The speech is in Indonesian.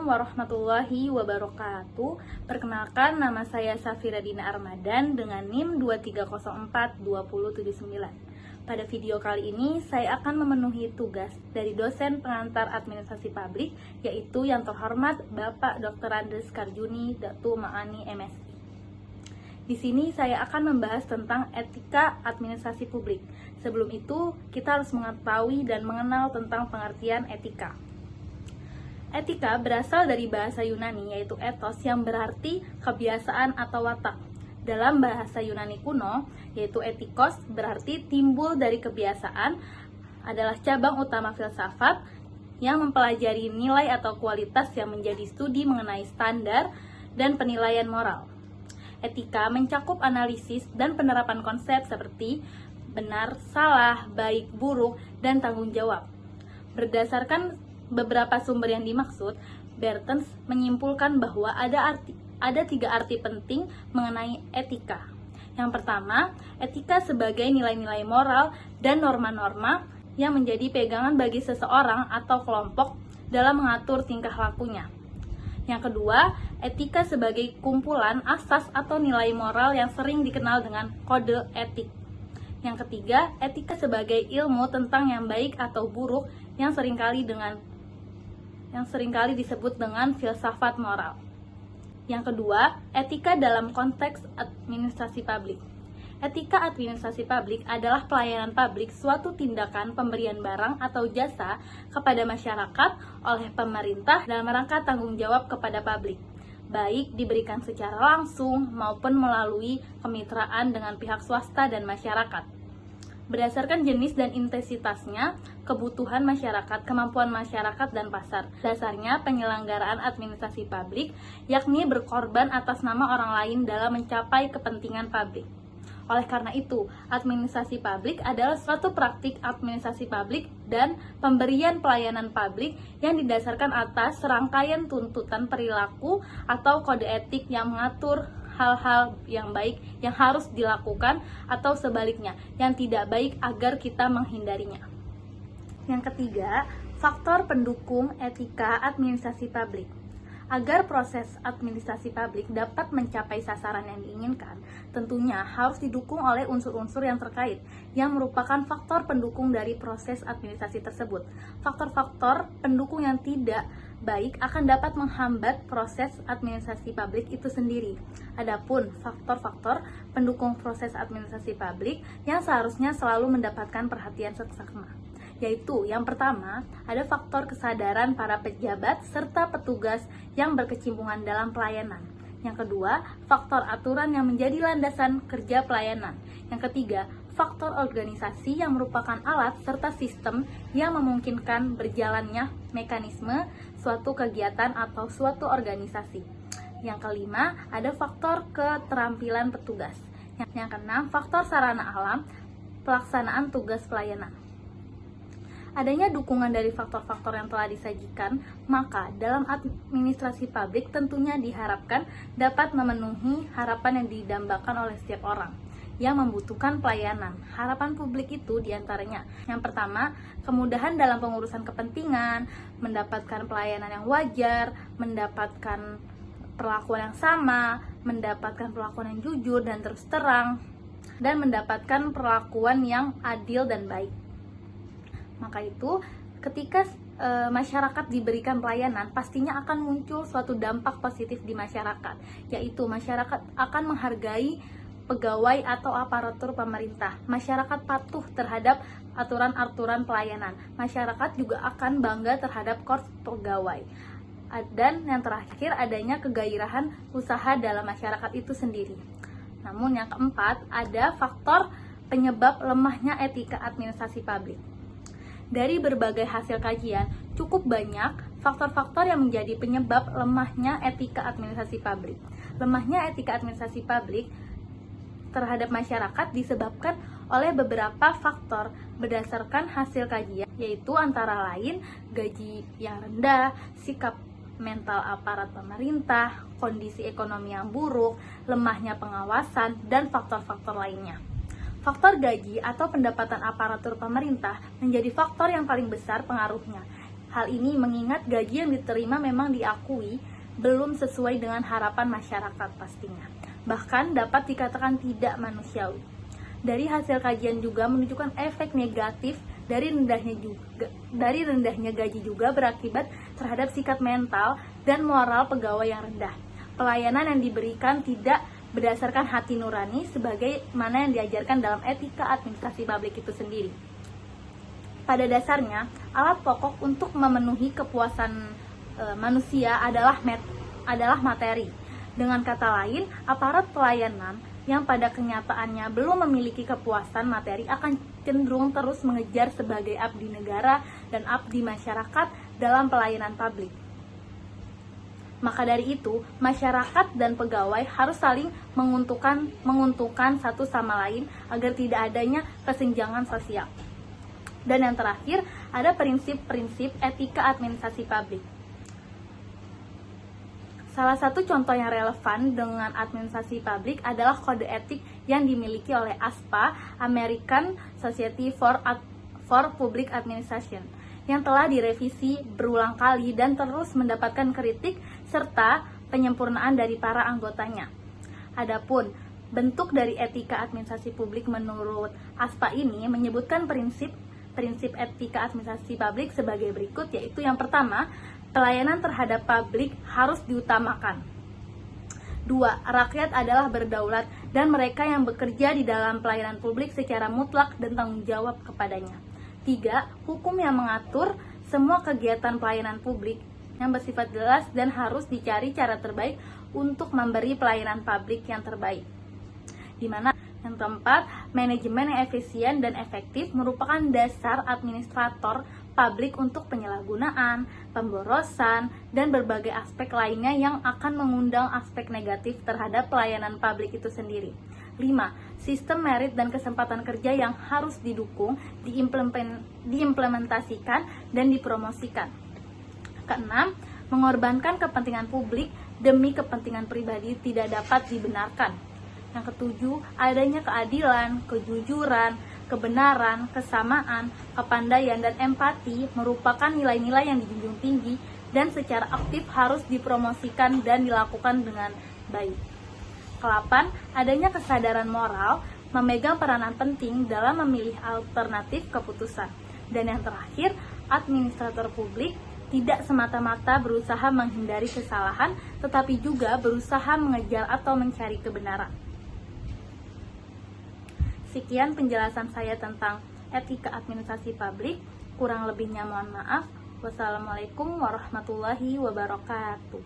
warahmatullahi wabarakatuh. Perkenalkan, nama saya Safira Dina Armadan dengan NIM 23042079. Pada video kali ini, saya akan memenuhi tugas dari dosen pengantar administrasi publik, yaitu yang terhormat Bapak Dr. Andes Karjuni Datu Ma'ani MSI. Di sini saya akan membahas tentang etika administrasi publik. Sebelum itu, kita harus mengetahui dan mengenal tentang pengertian etika. Etika berasal dari bahasa Yunani, yaitu ethos, yang berarti kebiasaan atau watak. Dalam bahasa Yunani kuno, yaitu etikos, berarti timbul dari kebiasaan, adalah cabang utama filsafat yang mempelajari nilai atau kualitas yang menjadi studi mengenai standar dan penilaian moral. Etika mencakup analisis dan penerapan konsep seperti benar, salah, baik, buruk, dan tanggung jawab. Berdasarkan beberapa sumber yang dimaksud, Bertens menyimpulkan bahwa ada 3 arti penting mengenai etika. Yang pertama, etika sebagai nilai-nilai moral dan norma-norma yang menjadi pegangan bagi seseorang atau kelompok dalam mengatur tingkah lakunya. Yang kedua, etika sebagai kumpulan asas atau nilai moral yang sering dikenal dengan kode etik. Yang ketiga, etika sebagai ilmu tentang yang baik atau buruk yang seringkali disebut dengan filsafat moral. Yang kedua, etika dalam konteks administrasi publik. Etika administrasi publik adalah pelayanan publik, suatu tindakan pemberian barang atau jasa kepada masyarakat oleh pemerintah dalam rangka tanggung jawab kepada publik, baik diberikan secara langsung maupun melalui kemitraan dengan pihak swasta dan masyarakat. Berdasarkan jenis dan intensitasnya, kebutuhan masyarakat, kemampuan masyarakat, dan pasar. Dasarnya penyelenggaraan administrasi publik, yakni berkorban atas nama orang lain dalam mencapai kepentingan publik. Oleh karena itu, administrasi publik adalah suatu praktik administrasi publik dan pemberian pelayanan publik yang didasarkan atas serangkaian tuntutan perilaku atau kode etik yang mengatur hal-hal yang baik yang harus dilakukan atau sebaliknya yang tidak baik agar kita menghindarinya. Yang ketiga, faktor pendukung etika administrasi publik. Agar proses administrasi publik dapat mencapai sasaran yang diinginkan, tentunya harus didukung oleh unsur-unsur yang terkait, yang merupakan faktor pendukung dari proses administrasi tersebut. Faktor-faktor pendukung yang tidak baik akan dapat menghambat proses administrasi publik itu sendiri. Adapun faktor-faktor pendukung proses administrasi publik yang seharusnya selalu mendapatkan perhatian seksama, yaitu yang pertama, ada faktor kesadaran para pejabat serta petugas yang berkecimpungan dalam pelayanan. Yang kedua, faktor aturan yang menjadi landasan kerja pelayanan. Yang ketiga, faktor organisasi yang merupakan alat serta sistem yang memungkinkan berjalannya mekanisme suatu kegiatan atau suatu organisasi. Yang kelima, ada faktor keterampilan petugas. Yang keenam, faktor sarana alam pelaksanaan tugas pelayanan. Adanya dukungan dari faktor-faktor yang telah disajikan, maka dalam administrasi publik tentunya diharapkan dapat memenuhi harapan yang didambakan oleh setiap orang yang membutuhkan pelayanan. Harapan publik itu diantaranya, yang pertama, kemudahan dalam pengurusan kepentingan, mendapatkan pelayanan yang wajar, mendapatkan perlakuan yang sama, mendapatkan perlakuan yang jujur dan terus terang, dan mendapatkan perlakuan yang adil dan baik. Maka itu, ketika masyarakat diberikan pelayanan, pastinya akan muncul suatu dampak positif di masyarakat, yaitu masyarakat akan menghargai pegawai atau aparatur pemerintah. Masyarakat patuh terhadap aturan-aturan pelayanan. Masyarakat juga akan bangga terhadap korps pegawai. Dan yang terakhir, adanya kegairahan usaha dalam masyarakat itu sendiri. Namun yang keempat, ada faktor penyebab lemahnya etika administrasi publik. Dari berbagai hasil kajian, cukup banyak faktor-faktor yang menjadi penyebab lemahnya etika administrasi publik. Lemahnya etika administrasi publik terhadap masyarakat disebabkan oleh beberapa faktor berdasarkan hasil kajian, yaitu antara lain gaji yang rendah, sikap mental aparat pemerintah, kondisi ekonomi yang buruk, lemahnya pengawasan, dan faktor-faktor lainnya. Faktor gaji atau pendapatan aparatur pemerintah menjadi faktor yang paling besar pengaruhnya. Hal ini mengingat gaji yang diterima memang diakui belum sesuai dengan harapan masyarakat pastinya. Bahkan dapat dikatakan tidak manusiawi. Dari hasil kajian juga menunjukkan efek negatif dari rendahnya gaji juga berakibat terhadap sikap mental dan moral pegawai yang rendah. Pelayanan yang diberikan tidak berdasarkan hati nurani sebagaimana yang diajarkan dalam etika administrasi publik itu sendiri. Pada dasarnya, alat pokok untuk memenuhi kepuasan manusia adalah materi. Dengan kata lain, aparat pelayanan yang pada kenyataannya belum memiliki kepuasan materi akan cenderung terus mengejar sebagai abdi negara dan abdi masyarakat dalam pelayanan publik. Maka dari itu, masyarakat dan pegawai harus saling menguntungkan satu sama lain agar tidak adanya kesenjangan sosial. Dan yang terakhir, ada prinsip-prinsip etika administrasi publik. Salah satu contoh yang relevan dengan administrasi publik adalah kode etik yang dimiliki oleh ASPA, American Society for Public Administration, yang telah direvisi berulang kali dan terus mendapatkan kritik serta penyempurnaan dari para anggotanya. Adapun bentuk dari etika administrasi publik menurut ASPA ini menyebutkan prinsip etika administrasi publik sebagai berikut, yaitu yang pertama, pelayanan terhadap publik harus diutamakan. 2. Rakyat adalah berdaulat dan mereka yang bekerja di dalam pelayanan publik secara mutlak dan tanggung jawab kepadanya. 3. Hukum yang mengatur semua kegiatan pelayanan publik yang bersifat jelas dan harus dicari cara terbaik untuk memberi pelayanan publik yang terbaik. Di mana yang keempat, manajemen yang efisien dan efektif merupakan dasar administrator publik untuk penyalahgunaan, pemborosan, dan berbagai aspek lainnya yang akan mengundang aspek negatif terhadap pelayanan publik itu sendiri. 5. Sistem merit dan kesempatan kerja yang harus didukung, diimplementasikan, dan dipromosikan. 6. Mengorbankan kepentingan publik demi kepentingan pribadi tidak dapat dibenarkan. Yang ketujuh, adanya keadilan, kejujuran, kebenaran, kesamaan, kepandaian, dan empati merupakan nilai-nilai yang dijunjung tinggi dan secara aktif harus dipromosikan dan dilakukan dengan baik. 8. Adanya kesadaran moral memegang peranan penting dalam memilih alternatif keputusan. Dan yang terakhir, administrator publik tidak semata-mata berusaha menghindari kesalahan, tetapi juga berusaha mengejar atau mencari kebenaran. Sekian penjelasan saya tentang etika administrasi publik. Kurang lebihnya mohon maaf. Wassalamualaikum warahmatullahi wabarakatuh.